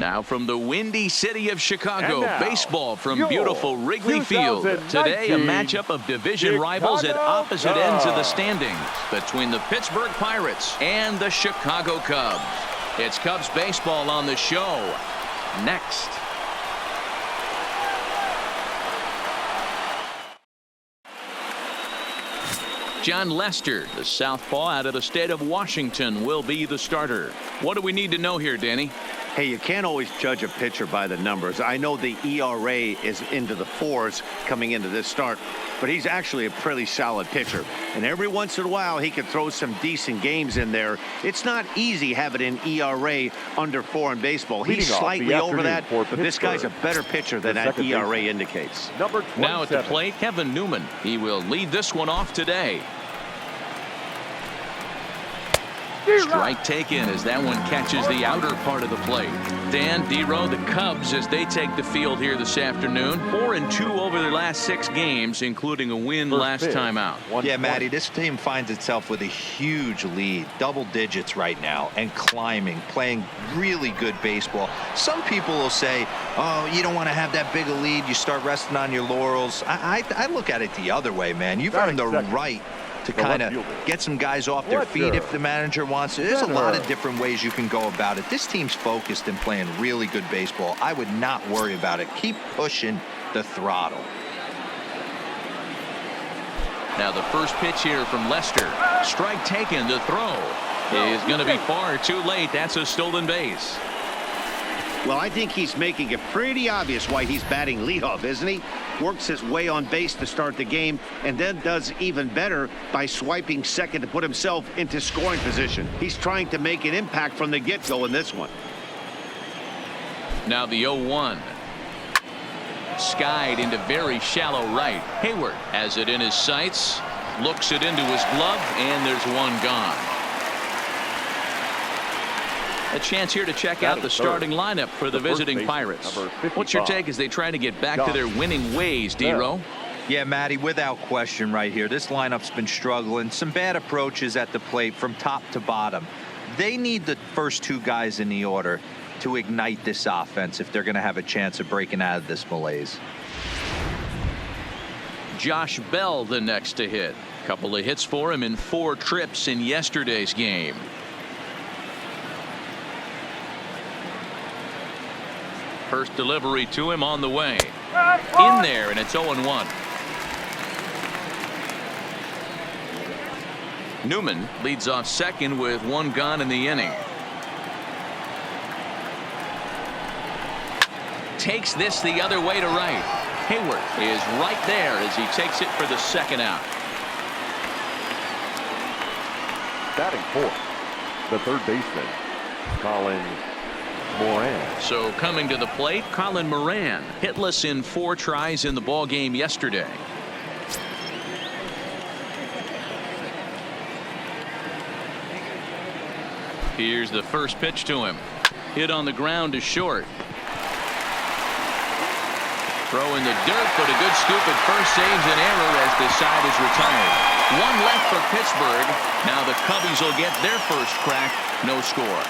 Now from the windy city of Chicago, baseball from your beautiful Wrigley Field. Today a matchup of division rivals at opposite ends of the standings between the Pittsburgh Pirates and the Chicago Cubs. It's Cubs baseball on the show next. John Lester, the southpaw out of the state of Washington, will be the starter. What do we need to know here, Danny? Hey, you can't always judge a pitcher by the numbers. I know the ERA is into the 4s coming into this start, but he's actually a pretty solid pitcher. And every once in a while, he can throw some decent games in there. It's not easy having an ERA under 4 in baseball. He's slightly over that, but this guy's a better pitcher than that ERA indicates. Now at the plate, Kevin Newman. He will lead this one off today. Strike taken as that one catches the outer part of the plate. Dan, D-Row, the Cubs as they take the field here this afternoon. 4-2 over their last 6 games, including a win last time out. Yeah, Matty, this team finds itself with a huge lead, double digits right now, and climbing, playing really good baseball. Some people will say, oh, you don't want to have that big a lead. You start resting on your laurels. I look at it the other way, man. You've earned the right to kind of get some guys off their feet if the manager wants to. There's a lot of different ways you can go about it. This team's focused and playing really good baseball. I would not worry about it. Keep pushing the throttle. Now the first pitch here from Lester. Strike taken. The throw is going to be far too late. That's a stolen base. Well, I think he's making it pretty obvious why he's batting leadoff, isn't he? Works his way on base to start the game and then does even better by swiping second to put himself into scoring position. He's trying to make an impact from the get-go in this one. Now the 0-1. Skied into very shallow right. Hayward has it in his sights, looks it into his glove, and there's one gone. A chance here to check out the starting lineup for the visiting Pirates. What's your take as they try to get back to their winning ways, D-Row? Yeah, Matty, without question right here. This lineup's been struggling. Some bad approaches at the plate from top to bottom. They need the first 2 guys in the order to ignite this offense if they're going to have a chance of breaking out of this malaise. Josh Bell the next to hit. Couple of hits for him in 4 trips in yesterday's game. First delivery to him on the way. In there, and it's 0-1. Newman leads off second with 1 gone in the inning. Takes this the other way to right. Hayward is right there as he takes it for the 2nd out. Batting 4th, the 3rd baseman, Colin Moran. So coming to the plate, Colin Moran, hitless in 4 tries in the ball game yesterday. Here's the first pitch to him. Hit on the ground to short. Throw in the dirt, but a good scoop at first saves an error as the side is retired. 1 left for Pittsburgh. Now the Cubbies will get their first crack. No score.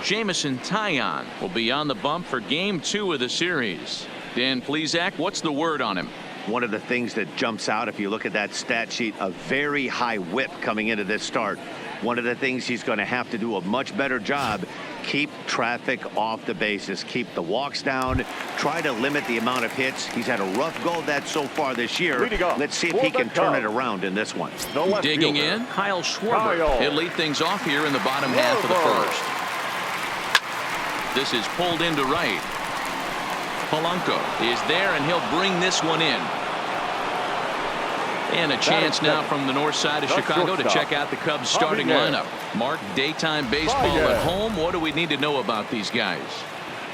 Jamison Taillon will be on the bump for game 2 of the series. Dan Plesac, what's the word on him? One of the things that jumps out if you look at that stat sheet, a very high whip coming into this start. One of the things he's going to have to do a much better job, keep traffic off the bases, keep the walks down, try to limit the amount of hits. He's had a rough go of that so far this year. Let's see if he can turn it around in this one. Digging in, Kyle Schwarber. He'll lead things off here in the bottom half of the first. This is pulled into right. Polanco is there, and he'll bring this one in. And a chance now from the north side of Chicago to check out the Cubs starting lineup. Mark, daytime baseball at home. What do we need to know about these guys?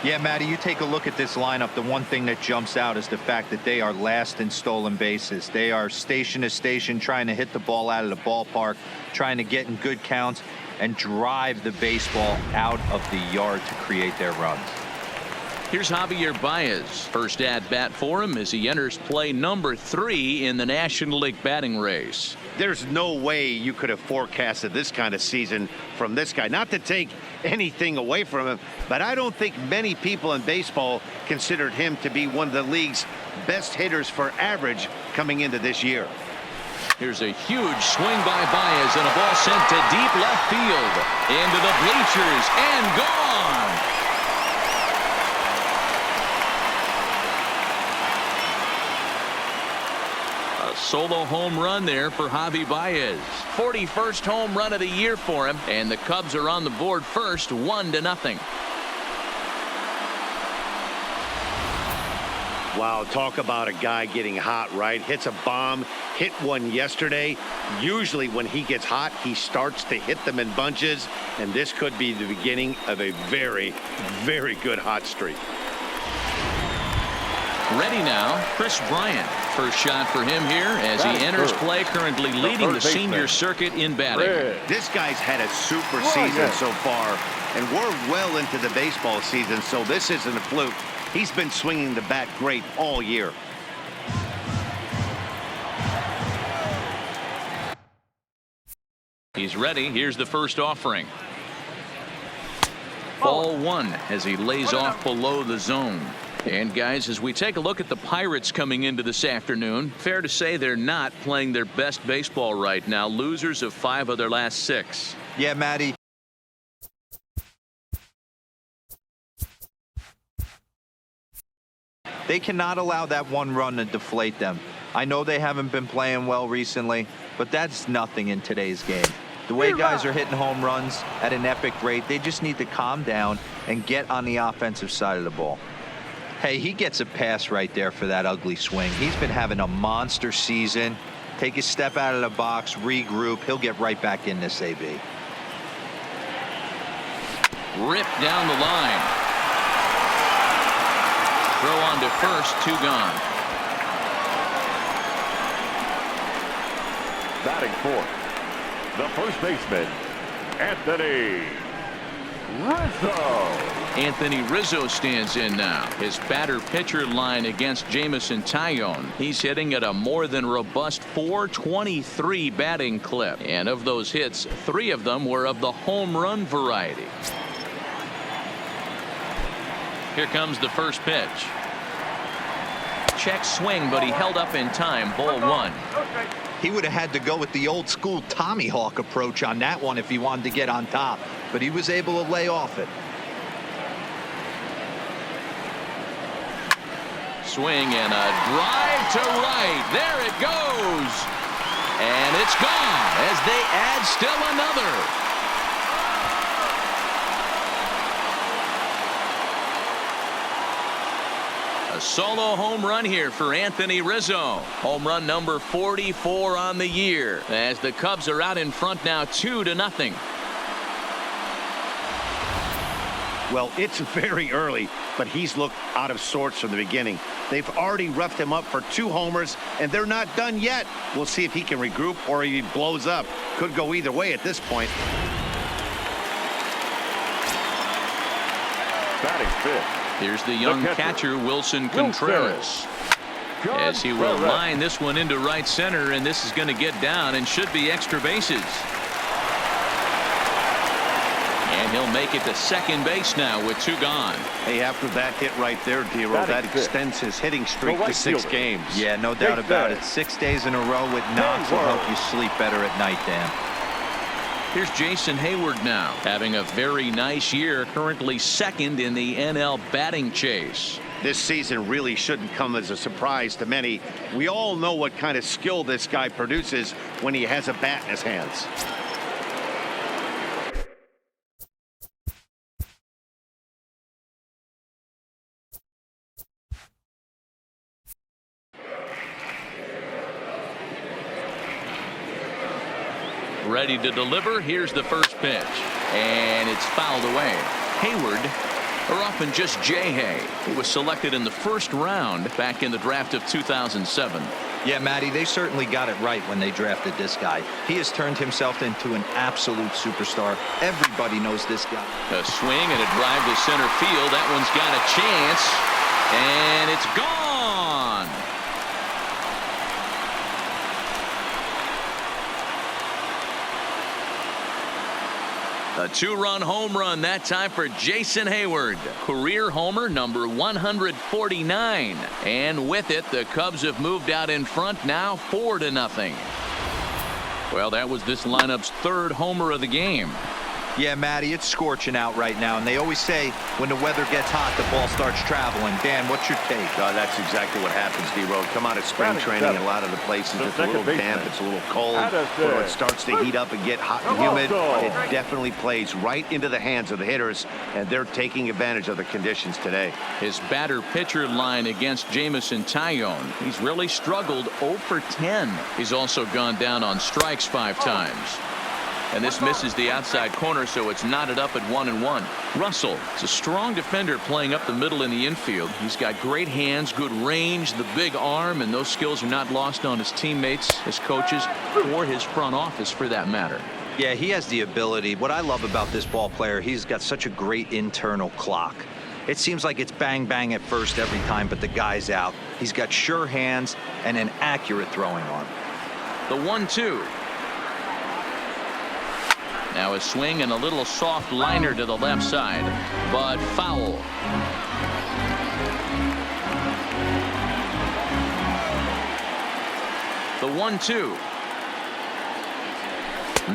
Yeah, Matty, you take a look at this lineup. The one thing that jumps out is the fact that they are last in stolen bases. They are station to station trying to hit the ball out of the ballpark, trying to get in good counts and drive the baseball out of the yard to create their runs. Here's Javier Baez. First at bat for him as he enters play number 3 in the National League batting race. There's no way you could have forecasted this kind of season from this guy. Not to take anything away from him, but I don't think many people in baseball considered him to be one of the league's best hitters for average coming into this year. Here's a huge swing by Baez and a ball sent to deep left field. Into the bleachers and gone. Solo home run there for Javi Baez. 41st home run of the year for him, and the Cubs are on the board first, 1-0. Wow, talk about a guy getting hot, right? Hits a bomb, hit one yesterday. Usually when he gets hot, he starts to hit them in bunches, and this could be the beginning of a very, very good hot streak. Ready now, Chris Bryant. First shot for him here as he enters play, currently leading the senior circuit in batting. This guy's had a super season so far, and we're well into the baseball season, so this isn't a fluke. He's been swinging the bat great all year. He's ready. Here's the first offering. Ball 1 as he lays off below the zone. And guys, as we take a look at the Pirates coming into this afternoon, fair to say they're not playing their best baseball right now. Losers of 5 of their last 6. Yeah, Matty. They cannot allow that one run to deflate them. I know they haven't been playing well recently, but that's nothing in today's game. The way guys are hitting home runs at an epic rate, they just need to calm down and get on the offensive side of the ball. Hey, he gets a pass right there for that ugly swing. He's been having a monster season. Take a step out of the box, regroup. He'll get right back in this AB. Ripped down the line. Throw on to first, 2 gone. Batting fourth, the first baseman, Anthony Rizzo. Anthony Rizzo stands in now. His batter-pitcher line against Jamison Tyone. He's hitting at a more than robust .423 batting clip. And of those hits, 3 of them were of the home run variety. Here comes the first pitch. Check swing, but he held up in time. Ball 1. He would have had to go with the old school Tommy Hawk approach on that one if he wanted to get on top, but he was able to lay off it. Swing and a drive to right. There it goes. And it's gone as they add still another. A solo home run here for Anthony Rizzo. Home run number 44 on the year as the Cubs are out in front now 2-0. Well, it's very early, but he's looked out of sorts from the beginning. They've already roughed him up for 2 homers, and they're not done yet. We'll see if he can regroup or he blows up. Could go either way at this point. Batting fifth. Here's the young catcher, Wilson Contreras. As he will line this one into right center, and this is going to get down and should be extra bases. And he'll make it to second base now with 2 gone. Hey, after that hit right there, D-Roll, that extends his hitting streak to 6 games. Yeah, no doubt about it. 6 days in a row with knocks will help you sleep better at night, Dan. Here's Jason Hayward now, having a very nice year, currently second in the NL batting chase. This season really shouldn't come as a surprise to many. We all know what kind of skill this guy produces when he has a bat in his hands. Ready to deliver. Here's the first pitch, and it's fouled away. Hayward Or often just Jay Hay, who was selected in the first round back in the draft of 2007. Yeah, Matty, they certainly got it right when they drafted this guy. He has turned himself into an absolute superstar. Everybody knows this guy. A swing and a drive to center field. That one's got a chance, and it's gone. A two-run home run that time for Jason Hayward. Career homer number 149. And with it, the Cubs have moved out in front now 4-0. Well, that was this lineup's third homer of the game. Yeah, Matty, it's scorching out right now, and they always say when the weather gets hot, the ball starts traveling. Dan, what's your take? That's exactly what happens, D-Road. Come out of spring training in a lot of the places, it's a little damp, it's a little cold. When it starts to heat up and get hot and humid, it definitely plays right into the hands of the hitters, and they're taking advantage of the conditions today. His batter-pitcher line against Jamison Tyone. He's really struggled 0 for 10. He's also gone down on strikes 5 times. And this misses the outside corner, so it's knotted up at 1-1. Russell is a strong defender playing up the middle in the infield. He's got great hands, good range, the big arm, and those skills are not lost on his teammates, his coaches, or his front office for that matter. Yeah, he has the ability. What I love about this ball player, he's got such a great internal clock. It seems like it's bang bang at first every time, but the guy's out. He's got sure hands and an accurate throwing arm. The 1-2. Now a swing and a little soft liner to the left side, but foul. The 1-2.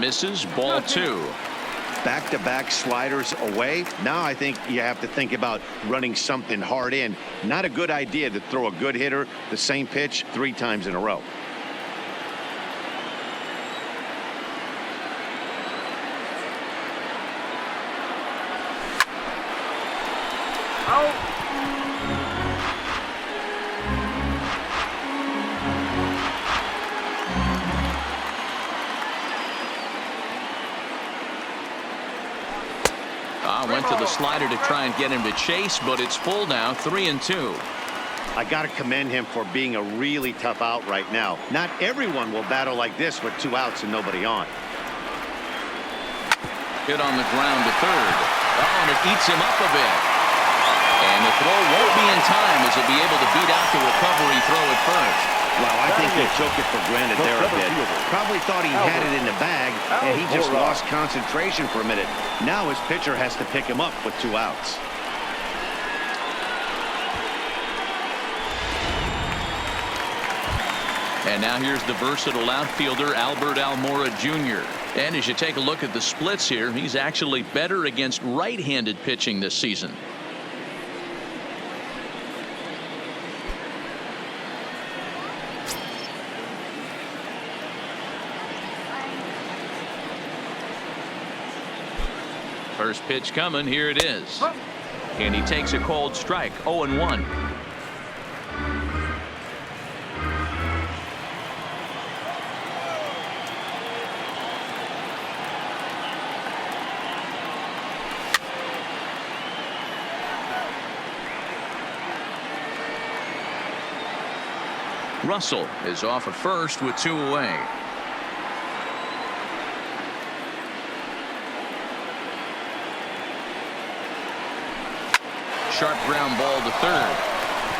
Misses, ball 2. Back-to-back sliders away. Now I think you have to think about running something hard in. Not a good idea to throw a good hitter the same pitch 3 times in a row. Went to the slider to try and get him to chase, but it's full now, 3-2. I got to commend him for being a really tough out right now. Not everyone will battle like this with 2 outs and nobody on. Hit on the ground to third. Oh, and it eats him up a bit. And the throw won't be in time as he'll be able to beat out the recovery throw at first. Wow, I think they took it for granted there a bit. Probably thought he had it in the bag, and he just lost concentration for a minute. Now his pitcher has to pick him up with 2 outs. And now here's the versatile outfielder, Albert Almora Jr. And as you take a look at the splits here, he's actually better against right-handed pitching this season. First pitch coming. Here it is. And he takes a cold strike. 0-1. Russell is off at first with 2 away. Sharp ground ball to third,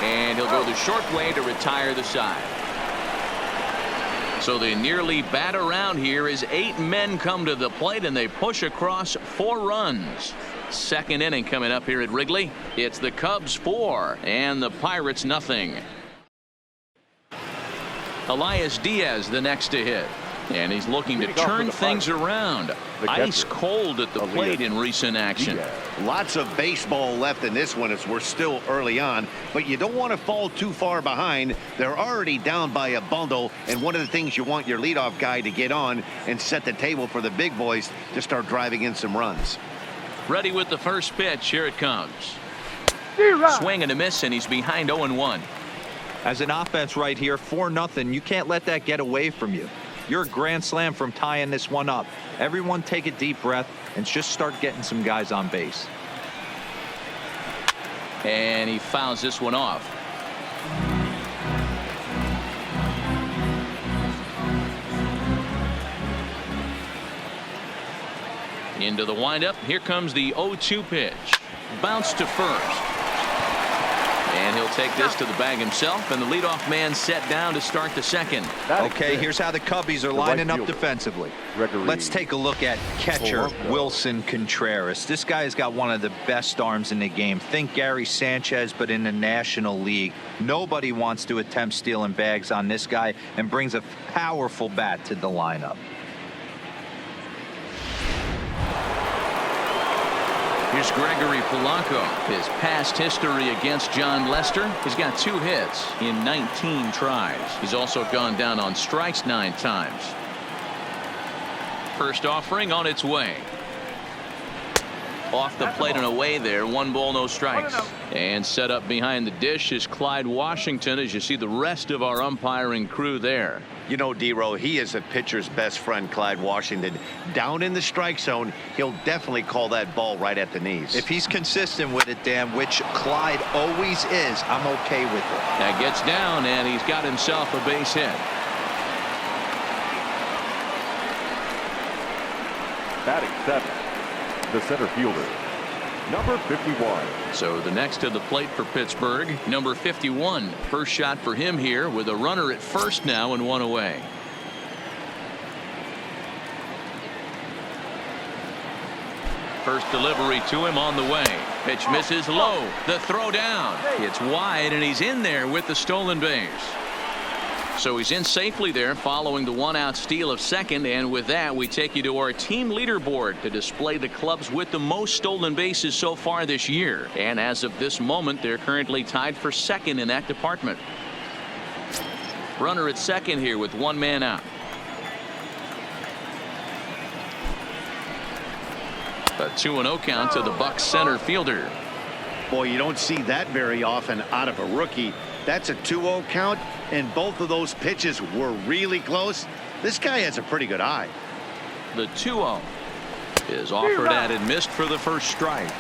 and he'll go the short way to retire the side. So they nearly bat around here as 8 men come to the plate, and they push across 4 runs. Second inning coming up here at Wrigley. It's the Cubs 4 and the Pirates nothing. Elias Diaz the next to hit, and he's looking to turn things around. Ice cold at the plate in recent action. Lots of baseball left in this one as we're still early on, but you don't want to fall too far behind. They're already down by a bundle, and one of the things you want your leadoff guy to get on and set the table for the big boys to start driving in some runs. Ready with the first pitch. Here it comes. Swing and a miss, and he's behind 0-1. As an offense right here, 4-0, you can't let that get away from you. You're a grand slam from tying this one up. Everyone take a deep breath and just start getting some guys on base. And he fouls this one off. Into the windup. Here comes the 0-2 pitch. Bounce to first. And he'll take this to the bag himself, and the leadoff man set down to start the second. Okay, here's how the Cubbies are lining up defensively. Let's take a look at catcher Wilson Contreras. This guy has got one of the best arms in the game. Think Gary Sanchez, but in the National League. Nobody wants to attempt stealing bags on this guy, and brings a powerful bat to the lineup. Here's Gregory Polanco. His past history against John Lester. He's got 2 hits in 19 tries. He's also gone down on strikes 9 times. First offering on its way. Off the plate and away there. 1 ball, no strikes. And set up behind the dish is Clyde Washington, as you see the rest of our umpiring crew there. You know, D-Row, he is a pitcher's best friend, Clyde Washington. Down in the strike zone, he'll definitely call that ball right at the knees. If he's consistent with it, Dan, which Clyde always is, I'm okay with it. That gets down, and he's got himself a base hit. Batting 7th, the center fielder, number 51. So the next to the plate for Pittsburgh, number 51. First shot for him here with a runner at first now and 1 away. First delivery to him on the way. Pitch misses low. The throw down. It's wide, and he's in there with the stolen base. So he's in safely there following the 1-out steal of second, and with that we take you to our team leaderboard to display the clubs with the most stolen bases so far this year. And as of this moment, they're currently tied for second in that department. Runner at second here with 1 man out. A 2-0 count to the Bucs center fielder. Boy, you don't see that very often out of a rookie. That's a 2-0 count, and both of those pitches were really close. This guy has a pretty good eye. The 2-0 is offered at and missed for the first strike.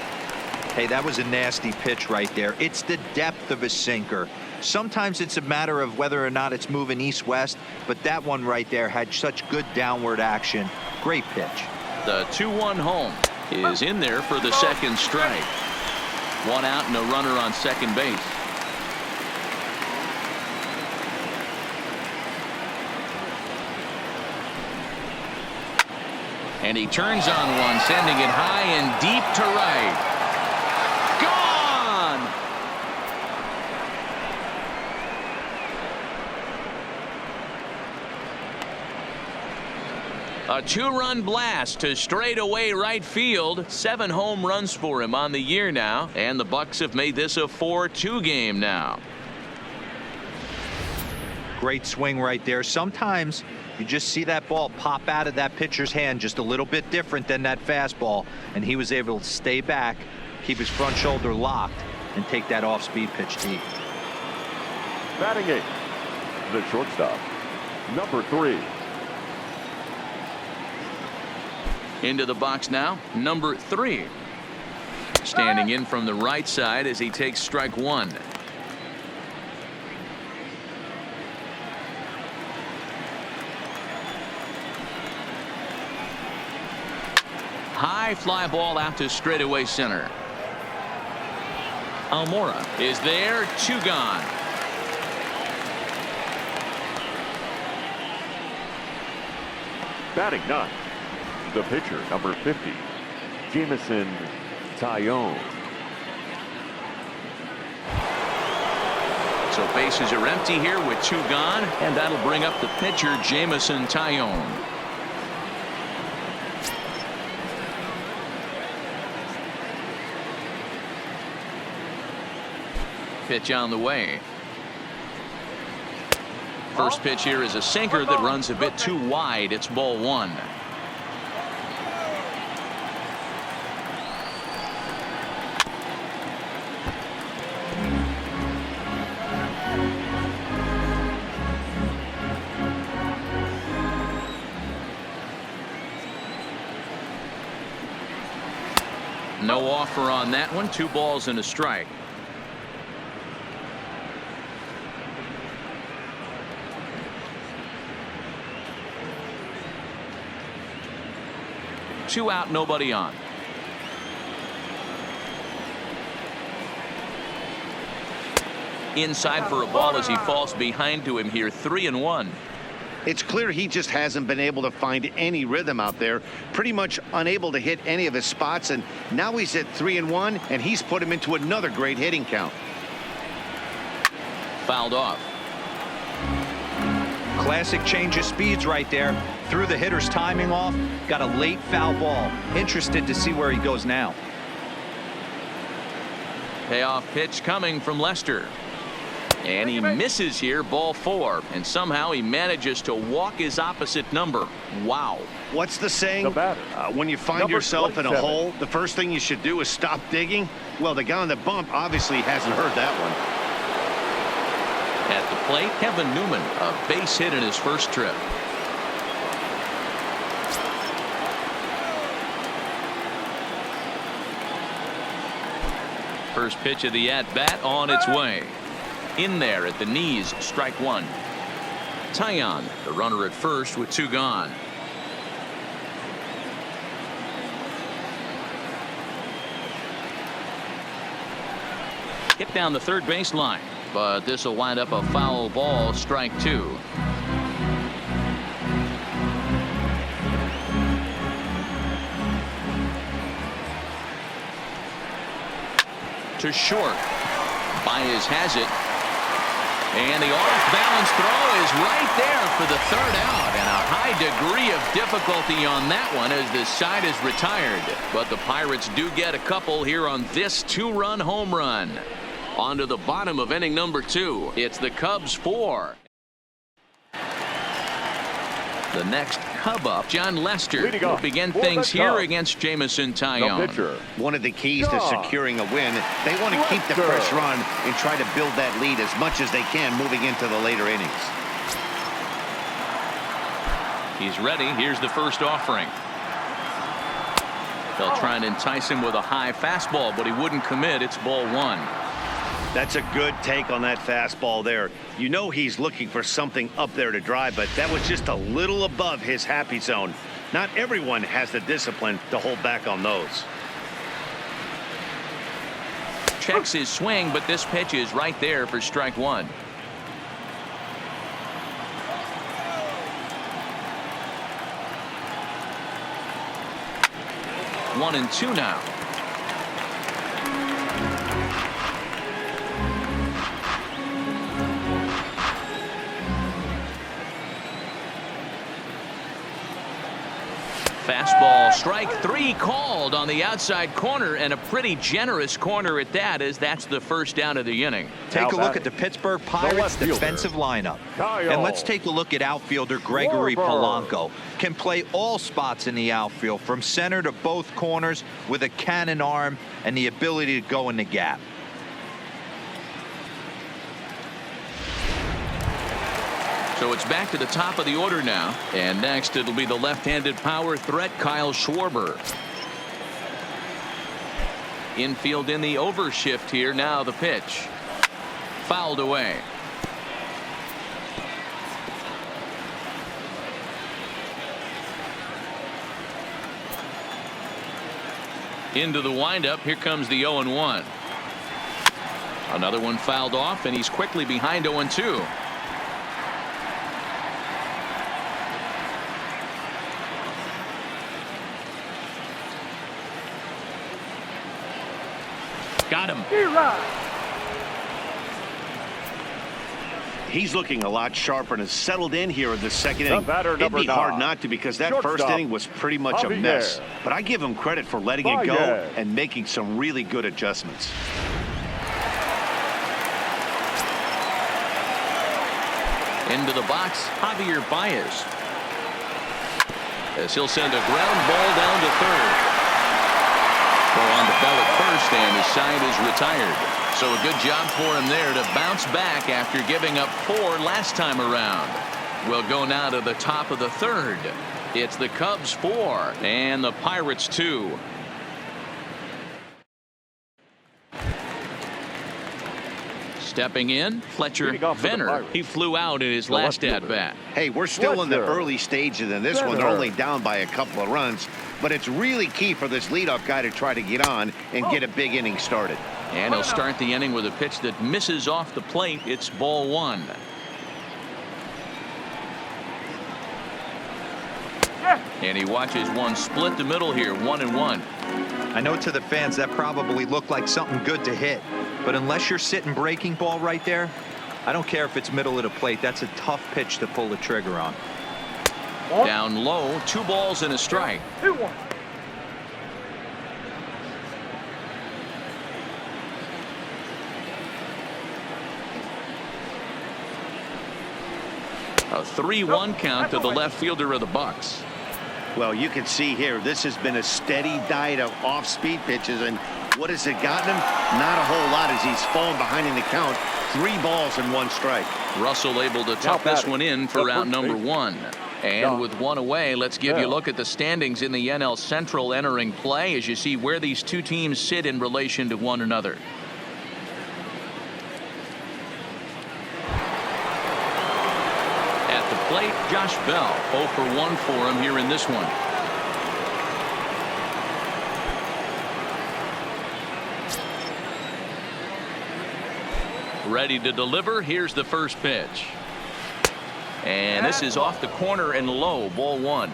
Hey, that was a nasty pitch right there. It's the depth of a sinker. Sometimes it's a matter of whether or not it's moving east-west, but that one right there had such good downward action. Great pitch. The 2-1 home is in there for the second strike. 1 out and a runner on second base. And he turns on one, sending it high and deep to right. Gone! A 2-run blast to straightaway right field. 7 home runs for him on the year now, and the Bucs have made this a 4-2 game now. Great swing right there. Sometimes you just see that ball pop out of that pitcher's hand just a little bit different than that fastball, and he was able to stay back, keep his front shoulder locked, and take that off-speed pitch deep. Batting 8th, the shortstop, number 3. Into the box now, number 3. Standing in from the right side as he takes strike 1. High fly ball out to straightaway center. Almora is there. 2 gone. Batting 9th, the pitcher, number 50, Jamison Tyone. So bases are empty here with 2 gone, and that'll bring up the pitcher, Jamison Tyone. Pitch on the way. First pitch here is a sinker that runs a bit too wide. It's ball 1. No offer on that one. 2 balls and a strike. 2 out, nobody on. Inside for a ball as he falls behind to him here. 3-1. It's clear he just hasn't been able to find any rhythm out there. Pretty much unable to hit any of his spots, and now he's at 3-1, and he's put him into another great hitting count. Fouled off. Classic change of speeds right there. Threw the hitter's timing off. Got a late foul ball. Interested to see where he goes now. Payoff pitch coming from Lester. And he misses here, ball 4. And somehow he manages to walk his opposite number. Wow. What's the saying? When you find yourself in a hole, the first thing you should do is stop digging. Well, the guy on the bump obviously hasn't heard that one. At the plate, Kevin Newman, a base hit in his first trip. First pitch of the at-bat on its way. In there at the knees, strike 1. Taillon, the runner at first with 2 gone. Hit down the third baseline, but this will wind up a foul ball, strike 2. To short. Baez has it. And the off-balance throw is right there for the 3rd out. And a high degree of difficulty on that one as the side is retired. But the Pirates do get a couple here on this 2-run home run. On to the bottom of inning number 2. It's the Cubs 4. The next Cub up, John Lester, will begin things here against Jamison Taillon. One of the keys to securing a win, they want to keep the fresh run and try to build that lead as much as they can moving into the later innings. He's ready. Here's the first offering. They'll try and entice him with a high fastball, but he wouldn't commit. It's ball 1. That's a good take on that fastball there. You know he's looking for something up there to drive, but that was just a little above his happy zone. Not everyone has the discipline to hold back on those. Checks his swing, but this pitch is right there for strike 1. One and 2 now. Fastball, strike 3 called on the outside corner, and a pretty generous corner at that, as that's the first down of the inning. Take a look at the Pittsburgh Pirates defensive lineup. And let's take a look at outfielder Gregory Polanco. Can play all spots in the outfield from center to both corners with a cannon arm and the ability to go in the gap. So it's back to the top of the order now. And next it'll be the left-handed power threat, Kyle Schwarber. Infield in the overshift here. Now the pitch. Fouled away. Into the windup. Here comes the 0-1. Another one fouled off, and he's quickly behind 0-2. Got him. He's looking a lot sharper and has settled in here in the second inning. It'd be hard not to, because that first inning was pretty much a mess. But I give him credit for letting it go and making some really good adjustments. Into the box, Javier Baez. As he'll send a ground ball down to third. On the bell at first, and his side is retired. So a good job for him there to bounce back after giving up 4 last time around. We'll go now to the top of the 3rd. It's the Cubs 4 and the Pirates 2. Stepping in, Fletcher Venner. He flew out in his last at bat. Hey, we're still in the early stages in this one. They're only down by a couple of runs. but it's really key for this leadoff guy to try to get on and get a big inning started. And he'll start the inning with a pitch that misses off the plate. It's ball one. And he watches one split the middle here, 1-1. I know to the fans that probably looked like something good to hit, but unless you're sitting breaking ball right there, I don't care if it's middle of the plate. That's a tough pitch to pull the trigger on. Down low, 2 balls and a strike. 2-1. A 3-1 count to the left fielder of the Bucks. Well, you can see here, this has been a steady diet of off-speed pitches, and what has it gotten him? Not a whole lot as he's fallen behind in the count. 3 balls and 1 strike. Russell able to tuck this one in for round number 1. And with 1 away, let's give you a look at the standings in the NL Central entering play as you see where these 2 teams sit in relation to one another. At the plate, Josh Bell, 0 for 1 for him here in this one. Ready to deliver. Here's the first pitch. And this is off the corner and low, ball 1.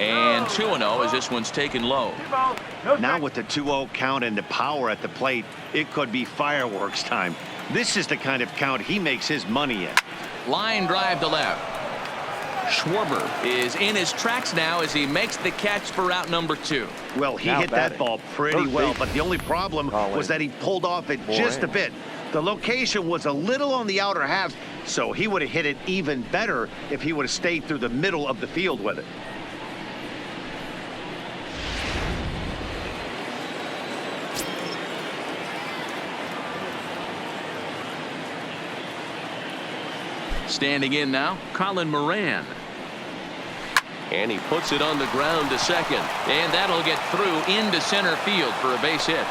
And 2-0 as this one's taken low. Now with the 2-0 count and the power at the plate, it could be fireworks time. This is the kind of count he makes his money in. Line drive to left. Schwarber is in his tracks now as he makes the catch for out number 2. Well, he hit that ball pretty well, but the only problem was that he pulled off it just a bit. The location was a little on the outer half, so he would have hit it even better if he would have stayed through the middle of the field with it. Standing in now, Colin Moran. And he puts it on the ground to second. And that'll get through into center field for a base hit.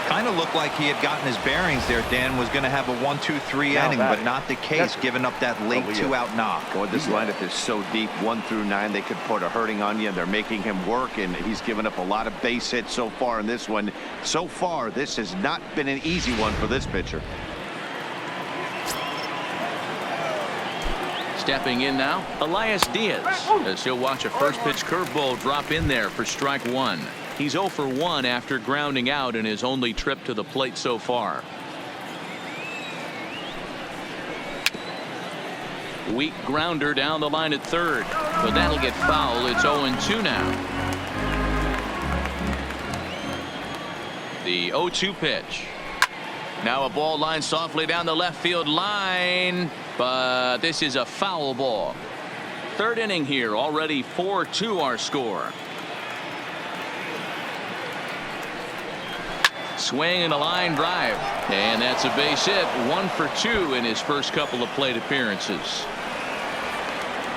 Kind of looked like he had gotten his bearings there. Dan was going to have a 1-2-3 inning, but not the case, giving up that late 2-out knock. Boy, this lineup is so deep, 1 through 9. They could put a hurting on you, and they're making him work, and he's given up a lot of base hits so far in this one. So far, this has not been an easy one for this pitcher. Stepping in now, Elias Diaz, as he'll watch a first pitch curveball drop in there for strike 1. He's 0 for 1 after grounding out in his only trip to the plate so far. Weak grounder down the line at third, but that'll get foul. It's 0-2 now. The 0-2 pitch. Now a ball line softly down the left field line, but this is a foul ball. Third inning here, already 4-2 our score. Swing and a line drive, and that's a base hit. 1 for 2 in his first couple of plate appearances.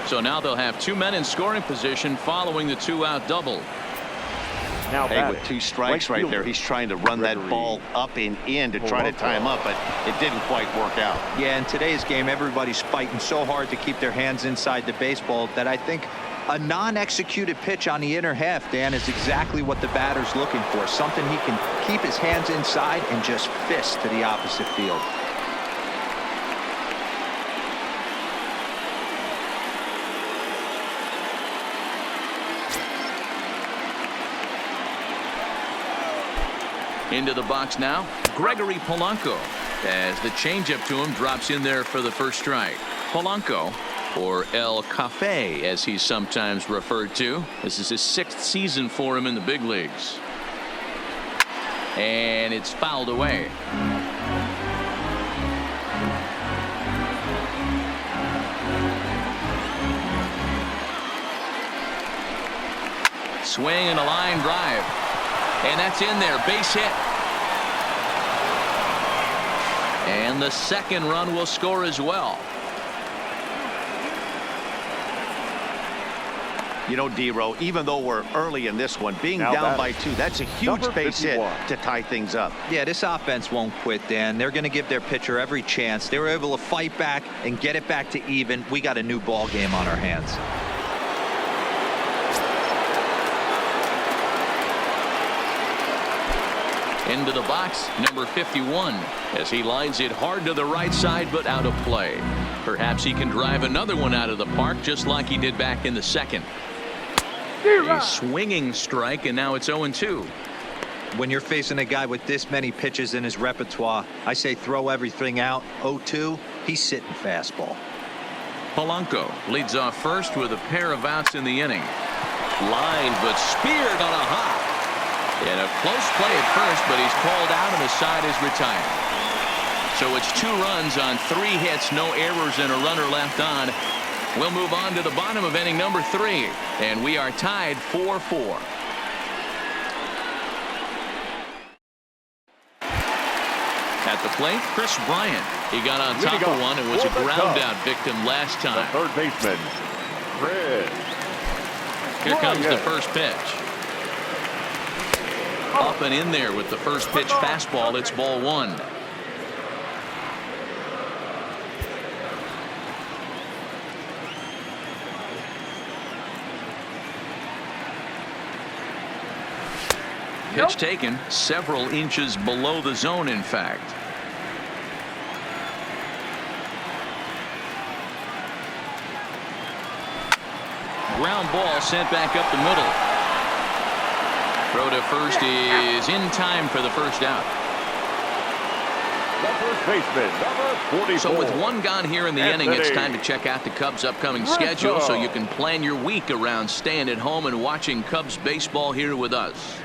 So now they'll have 2 men in scoring position following the 2-out double. Now with 2 strikes right there, he's trying to run that ball up and in to try to tie him up, but it didn't quite work out. Yeah, in today's game, everybody's fighting so hard to keep their hands inside the baseball that I think a non-executed pitch on the inner half, Dan, is exactly what the batter's looking for. Something he can keep his hands inside and just fist to the opposite field. Into the box now, Gregory Polanco, as the changeup to him drops in there for the first strike. Polanco, or El Cafe as he's sometimes referred to. This is his 6th season for him in the big leagues. And it's fouled away. Swing and a line drive. And that's in there, base hit. And the second run will score as well. You know, D-Row, even though we're early in this one, being Now down batting. by 2, that's a huge Number base hit 51. to tie things up. Yeah, this offense won't quit, Dan. They're going to give their pitcher every chance. They were able to fight back and get it back to even. We got a new ball game on our hands. Into the box, number 51, as he lines it hard to the right side, but out of play. Perhaps he can drive another one out of the park, just like he did back in the second. A swinging strike, and now it's 0-2. When you're facing a guy with this many pitches in his repertoire, I say throw everything out. 0-2, he's sitting fastball. Polanco leads off first with a pair of outs in the inning. Line, but speared on a hop. And a close play at first, but he's called out and the side is retired. So it's 2 runs on 3 hits, no errors, and a runner left on. We'll move on to the bottom of inning number 3, and we are tied 4-4. At the plate, Chris Bryant. He got on top of one and was a ground out victim last time. The third baseman, Chris. Here comes the first pitch. Up and in there with the first pitch fastball. It's ball 1. Pitch taken several inches below the zone, in fact. Ground ball sent back up the middle. Throw to first is in time for the first out. The first baseman, number 44. So with 1 gone here in the inning, it's time to check out the Cubs' upcoming schedule so you can plan your week around staying at home and watching Cubs baseball here with us.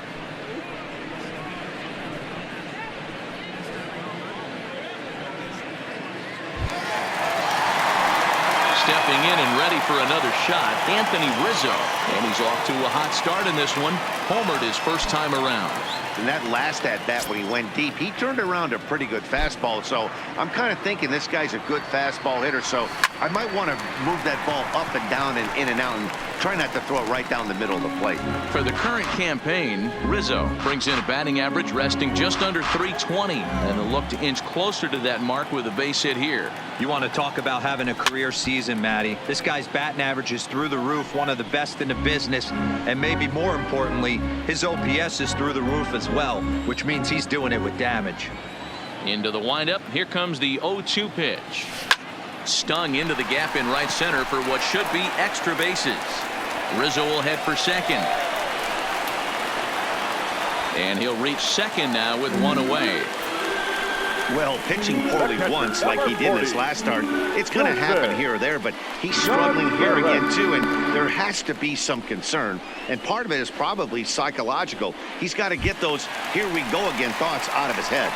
Stepping in and ready for another shot, Anthony Rizzo. And he's off to a hot start in this one. Homered his first time around. And that last at-bat when he went deep, he turned around a pretty good fastball. So I'm kind of thinking this guy's a good fastball hitter. So I might want to move that ball up and down and in and out and try not to throw it right down the middle of the plate. For the current campaign, Rizzo brings in a batting average resting just under .320 and a look to inch closer to that mark with a base hit here. You want to talk about having a career season, Matty. This guy's batting average is through the roof, one of the best in the business, and maybe more importantly, his OPS is through the roof as well, which means he's doing it with damage. Into the windup, here comes the 0-2 pitch. Stung into the gap in right center for what should be extra bases. Rizzo will head for second. And he'll reach second now with 1 away. Well, pitching poorly once like he did this last start, it's going to happen here or there, but he's struggling here again too, and there has to be some concern, and part of it is probably psychological. He's got to get those here we go again thoughts out of his head.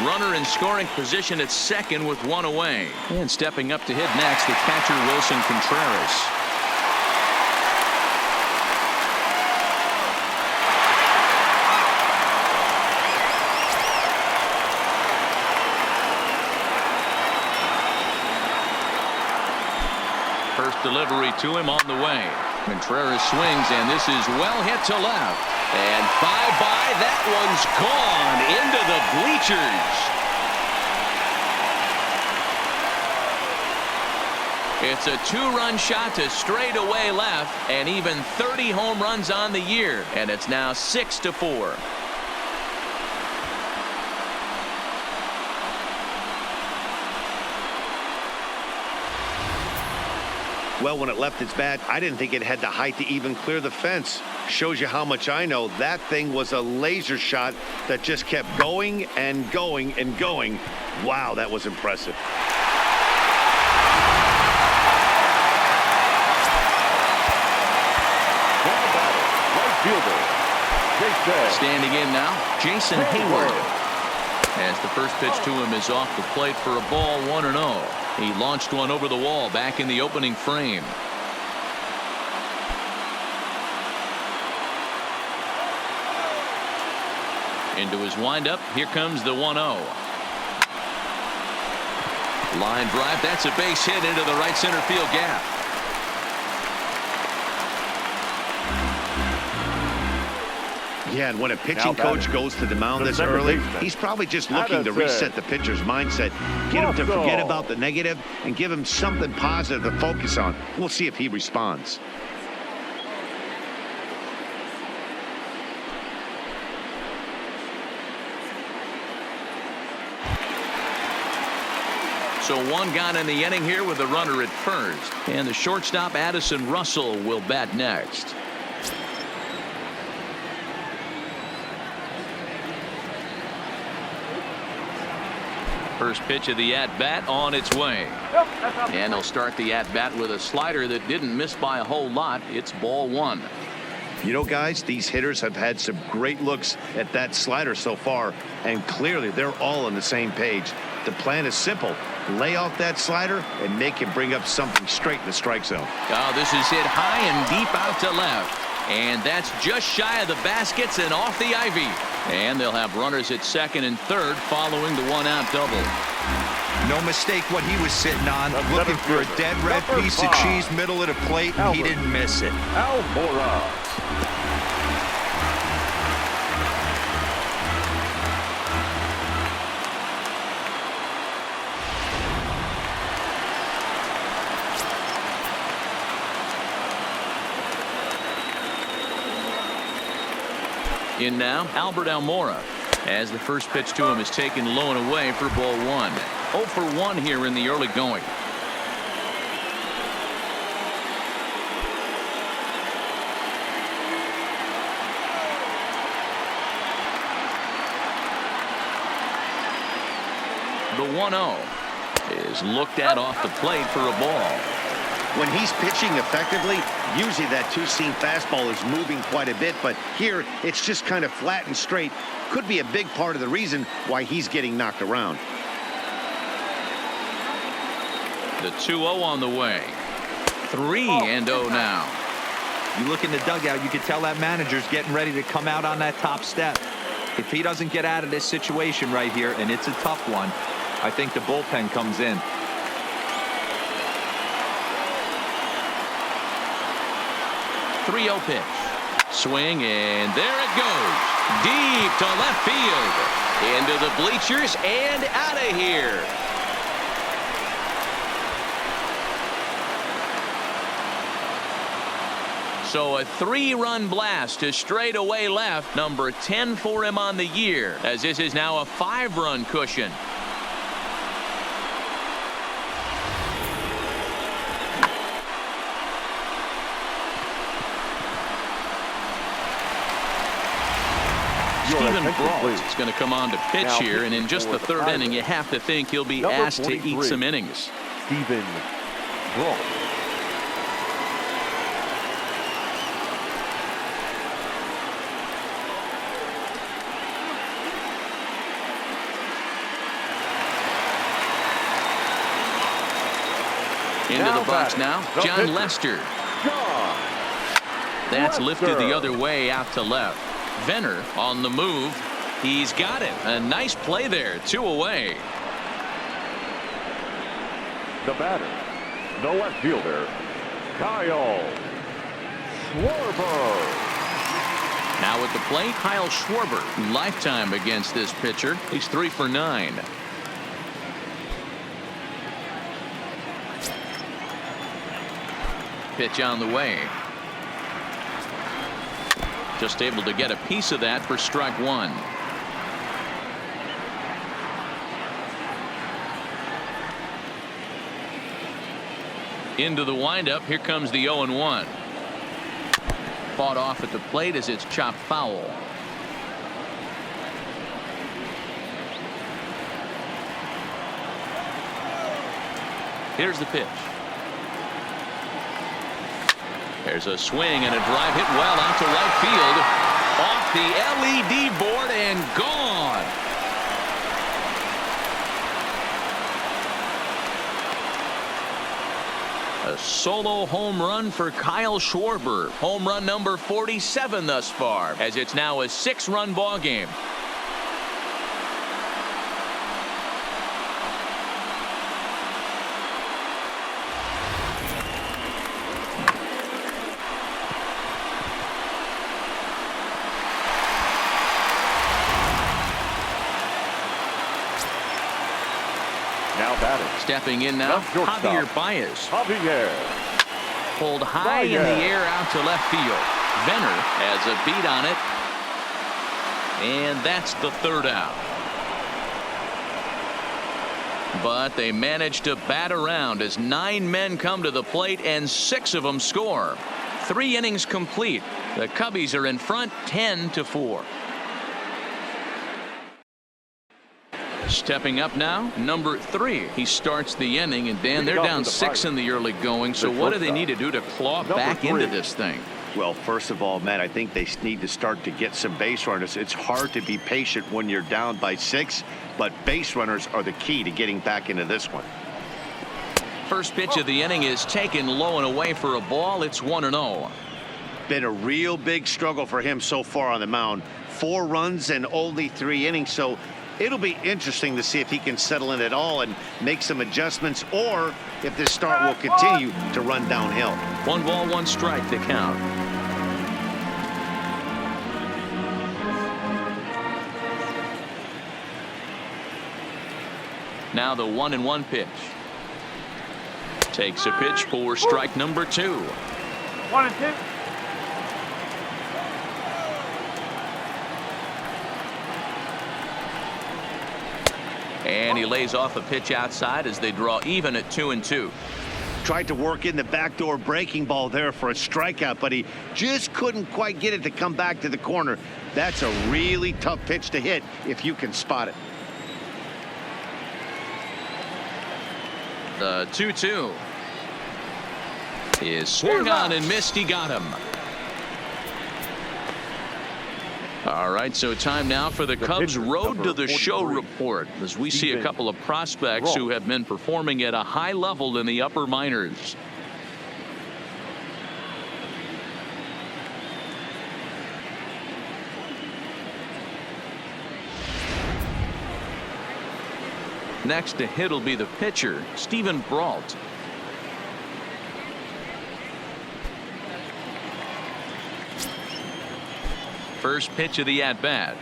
Runner in scoring position at second with 1 away. And stepping up to hit next, the catcher Wilson Contreras. First delivery to him on the way. Contreras swings, and this is well hit to left. And bye-bye, that one's gone into the bleachers. It's a 2-run shot to straightaway left, and even 30 home runs on the year, and it's now 6-4. Well, when it left its bat, I didn't think it had the height to even clear the fence. Shows you how much I know. That thing was a laser shot that just kept going and going and going. Wow, that was impressive. Standing in now, Jason Hayward. As the first pitch to him is off the plate for a ball, 1-0. He launched one over the wall back in the opening frame. Into his windup, here comes the 1-0. Line drive, that's a base hit into the right center field gap. Yeah, and when a pitching coach goes to the mound this early, he's probably just looking to reset the pitcher's mindset, get him to forget about the negative, and give him something positive to focus on. We'll see if he responds. So one gone in the inning here with a runner at first. And the shortstop, Addison Russell, will bat next. First pitch of the at-bat on its way. And they'll start the at-bat with a slider that didn't miss by a whole lot. It's ball one. You know, guys, these hitters have had some great looks at that slider so far, and clearly they're all on the same page. The plan is simple. Lay off that slider and make him bring up something straight in the strike zone. Oh, this is hit high and deep out to left. And that's just shy of the baskets and off the ivy. And they'll have runners at second and third following the one-out double. No mistake what he was sitting on, looking for a dead red piece of cheese middle of the plate, and he didn't miss it. Almora. In now, Albert Almora, as the first pitch to him is taken low and away for ball one. 0 for 1 here in the early going. The 1-0 is looked at off the plate for a ball. When he's pitching effectively, usually that two-seam fastball is moving quite a bit, but here it's just kind of flat and straight. Could be a big part of the reason why he's getting knocked around. The 2-0 on the way. 3-0 now. You look in the dugout, you can tell that manager's getting ready to come out on that top step. If he doesn't get out of this situation right here, and it's a tough one, I think the bullpen comes in. 3-0 pitch. Swing, and there it goes. Deep to left field. Into the bleachers and out of here. So a 3-run blast to straightaway left, number 10 for him on the year, as this is now a 5-run cushion. Stephen Brault is going to come on to pitch here, and in just the third inning, you have to think he'll be asked to eat some innings. Stephen Brault. Into the box now, John Lester. That's lifted the other way out to left. Venner on the move. He's got it. A nice play there. 2 away. The batter, the left fielder, Kyle Schwarber. Now at the plate, Kyle Schwarber. Lifetime against this pitcher. He's 3 for 9. Pitch on the way. Just able to get a piece of that for strike one. Into the windup. Here comes the 0-1. Fought off at the plate as it's chopped foul. Here's the pitch. There's a swing and a drive hit well out to right field. Off the LED board and gone. A solo home run for Kyle Schwarber. Home run number 47 thus far, as it's now a 6-run ball game. Stepping in now, Shortstop, Javier Baez. Javier. Pulled high in the air out to left field. Venner has a beat on it. And that's the third out. But they managed to bat around as 9 men come to the plate and 6 of them score. 3 innings complete. The Cubbies are in front 10-4. Stepping up now, number 3. He starts the inning, and Dan, they're down 6 in the early going. So what do they need to do to claw back into this thing? Well, first of all, Matt, I think they need to start to get some base runners. It's hard to be patient when you're down by 6, but base runners are the key to getting back into this one. First pitch of the inning is taken low and away for a ball. It's 1-0. Been a real big struggle for him so far on the mound. 4 runs and only 3 innings, so it'll be interesting to see if he can settle in at all and make some adjustments, or if this start will continue to run downhill. 1 ball, 1 strike to count. Now the 1-1 pitch. Takes a pitch for strike number 2. 1-2. And he lays off a pitch outside as they draw even at 2-2. Tried to work in the backdoor breaking ball there for a strikeout, but he just couldn't quite get it to come back to the corner. That's a really tough pitch to hit if you can spot it. The 2-2 is swung on and missed. He got him. All right, so time now for the Cubs road to the show report, as we see a couple of prospects who have been performing at a high level in the upper minors. Next to hit will be the pitcher, Stephen Brault. First pitch of the at-bat.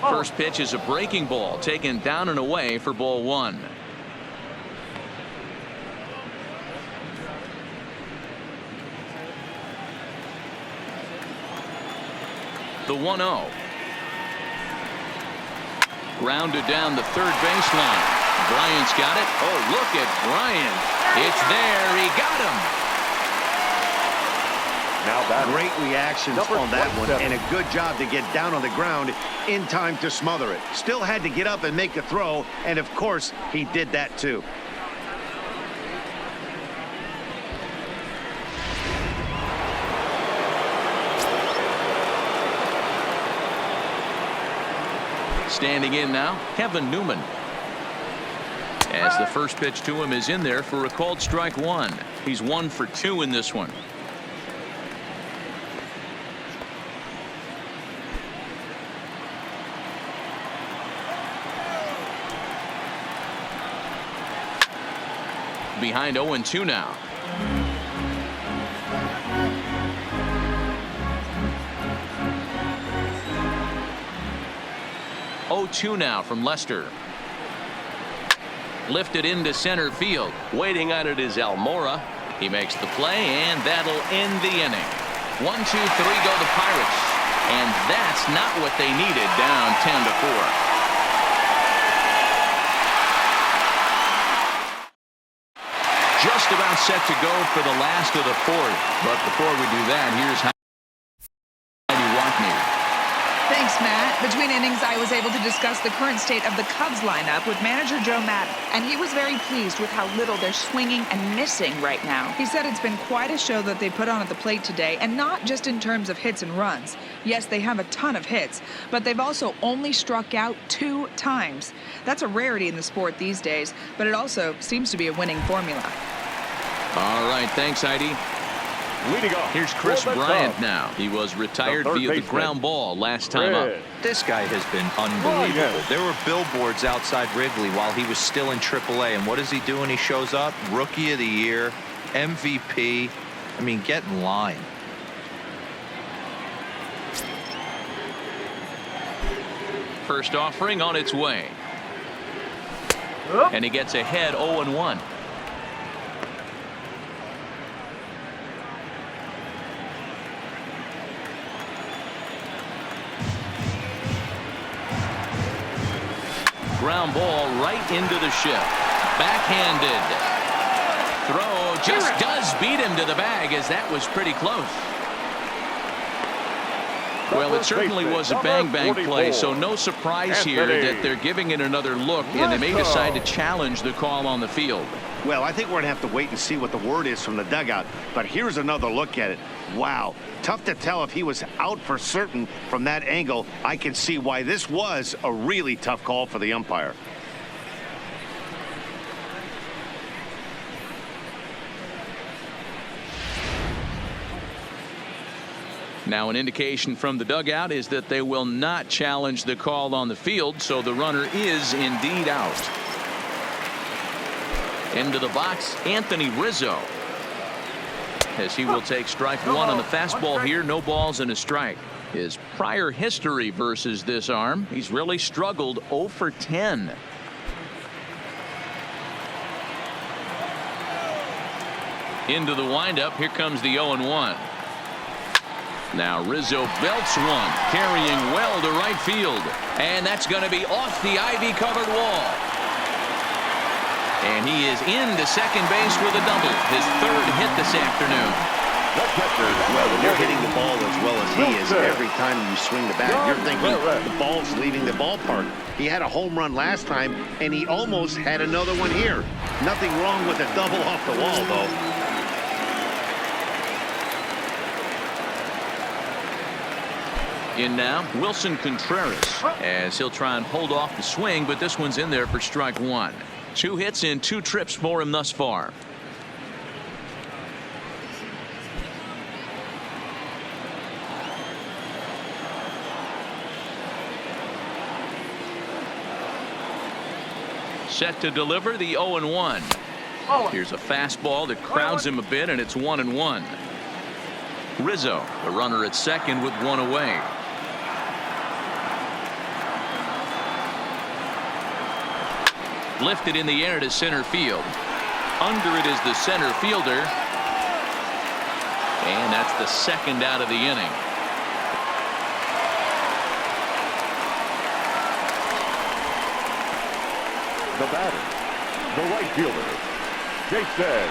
First pitch is a breaking ball taken down and away for ball 1. The 1-0. Grounded down the third baseline. Bryant's got it. Oh, look at Bryant. It's there. He got him. Now that great reactions on that one, and a good job to get down on the ground in time to smother it. Still had to get up and make a throw, and of course he did that too. Standing in now, Kevin Newman. As the first pitch to him is in there for a called strike 1. He's 1 for 2 in this one. Behind 0-2 now. Now from Lester. Lifted into center field. Waiting on it is Almora. He makes the play, and that'll end the inning. 1-2-3 go the Pirates. And that's not what they needed, down 10-4. Just about set to go for the last of the 4th. But before we do that, here's Heidi Walkney. Thanks, Matt. Between innings, I was able to discuss the current state of the Cubs lineup with manager Joe Madden, and he was very pleased with how little they're swinging and missing right now. He said it's been quite a show that they put on at the plate today, and not just in terms of hits and runs. Yes, they have a ton of hits, but they've also only struck out 2 times. That's a rarity in the sport these days, but it also seems to be a winning formula. All right, thanks, Heidi. Leading off, here's Chris Bryant now. He was retired via the ground ball last time up. This guy has been unbelievable. There were billboards outside Wrigley while he was still in AAA, and what does he do when he shows up? Rookie of the Year, MVP. I mean, get in line. First offering on its way. And he gets ahead 0-1. Ground ball right into the shift. Backhanded. Throw just does beat him to the bag, as that was pretty close. Well, it certainly was a bang-bang play, so no surprise here that they're giving it another look, and they may decide to challenge the call on the field. Well, I think we're going to have to wait and see what the word is from the dugout, but here's another look at it. Wow, tough to tell if he was out for certain from that angle. I can see why this was a really tough call for the umpire. Now, an indication from the dugout is that they will not challenge the call on the field, so the runner is indeed out. Into the box, Anthony Rizzo, as he will take strike one on the fastball here. No balls and a strike. His prior history versus this arm, he's really struggled. 0 for 10. Into the windup. Here comes the 0-1. Now Rizzo belts one, carrying well to right field, and that's going to be off the ivy-covered wall. And he is into second base with a double, his third hit this afternoon. Well, when you're hitting the ball as well as he is, every time you swing the bat, you're thinking the ball's leaving the ballpark. He had a home run last time, and he almost had another one here. Nothing wrong with a double off the wall, though. In now, Wilson Contreras, as he'll try and hold off the swing, but this one's in there for strike one. 2 hits in 2 trips for him thus far. Set to deliver the 0-1. Here's a fastball that crowds him a bit, and it's 1-1. Rizzo, the runner at second with one away. Lifted in the air to center field. Under it is the center fielder. And that's the second out of the inning. The batter, the right fielder, Jason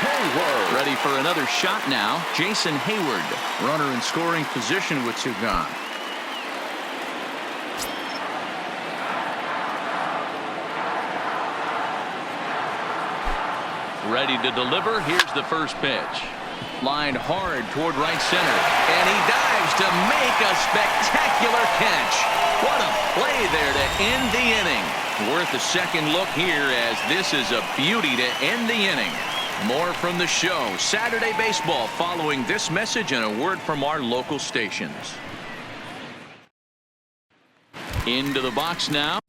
Hayward. Ready for another shot now. Jason Hayward, runner in scoring position with 2 gone. Ready to deliver. Here's the first pitch. Lined hard toward right center. And he dives to make a spectacular catch. What a play there to end the inning. Worth a second look here, as this is a beauty to end the inning. More from the show. Saturday Baseball following this message and a word from our local stations. Into the box now.